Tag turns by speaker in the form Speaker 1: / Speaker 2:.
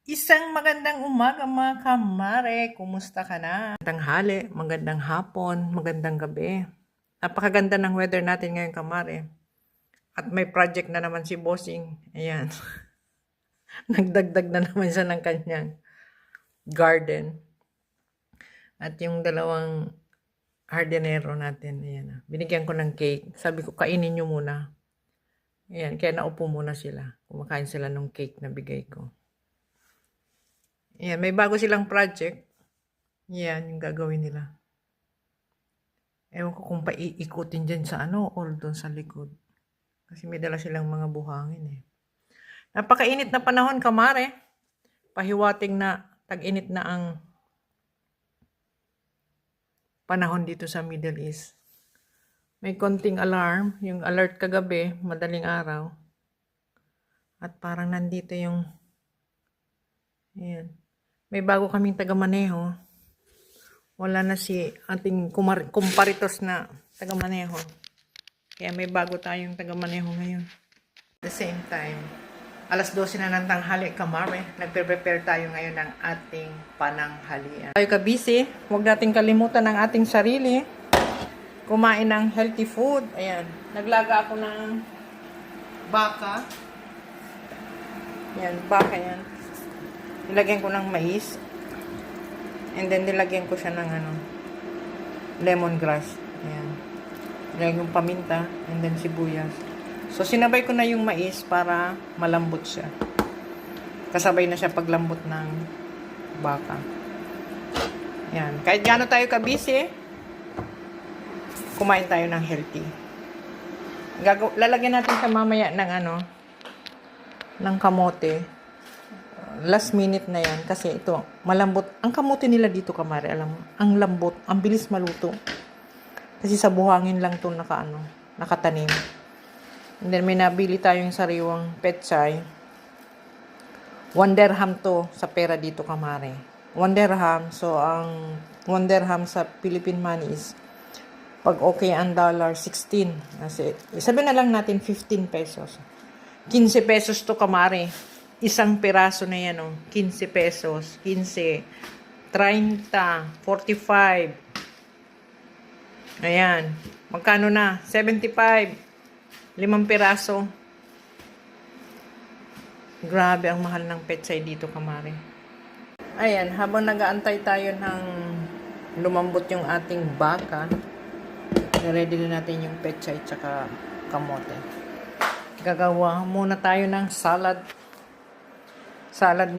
Speaker 1: Isang magandang umaga mga kamare. Kumusta ka na? Tanghali, magandang hapon, magandang gabi. Napakaganda ng weather natin ngayon kamare. At may project na naman si Bossing. Ayan. Nagdagdag na naman siya ng kanyang garden. At yung dalawang hardinero natin. Ayan. Binigyan ko ng cake. Sabi ko, kainin nyo muna. Ayan. Kaya naupo muna sila. Kumakain sila ng cake na bigay ko. Ayan, may bago silang project. Yan, yung gagawin nila. Ewan ko kung paiikutin dyan sa or doon sa likod. Kasi may dala silang mga buhangin eh. Napakainit na panahon, kamare. Pahiwating na, tag-init na ang panahon dito sa Middle East. May konting alarm, yung alert kagabi, madaling araw. At parang nandito yung, ayan. May bago kaming taga-maneho. Wala na si ating kumparitos na taga-maneho. Kaya may bago tayong taga-maneho ngayon. At the same time, alas 12 na ng tanghali, kamare. Nagpe-prepare tayo ngayon ng ating pananghalian. Tayo kabisi, huwag nating kalimutan ang ating sarili. Kumain ng healthy food. Ayan, naglaga ako ng baka. Ayan, baka yan. Nilagyan ko ng mais. And then, nilagyan ko siya ng lemongrass. Ayan. Nilagyan yung paminta. And then, sibuyas. So, sinabay ko na yung mais para malambot siya. Kasabay na siya paglambot ng baka. Ayan. Kahit gaano tayo kabisi, kumain tayo ng healthy. Lalagyan natin sa mamaya ng ng kamote. Last minute na yan kasi ito malambot ang kamote nila dito kamare, alam mo, ang lambot, ang bilis maluto kasi sa buhangin lang to nakatanim. And then may nabili tayong sariwang pechay. 1 dirham to sa pera dito kamare, 1 dirham. So ang 1 dirham sa Philippine money is, pag okay ang dollar, 16. Kasi sabihin na lang natin 15 pesos, 15 pesos to kamare. Isang piraso na yan, 15 pesos. 15, 30, 45. Ayan. Magkano na? 75. 5 piraso. Grabe ang mahal ng pechay dito, kamare. Ayan, habang nag-aantay tayo ng lumambot yung ating baka, ready na natin yung pechay tsaka kamote. Gagawa muna tayo ng salad.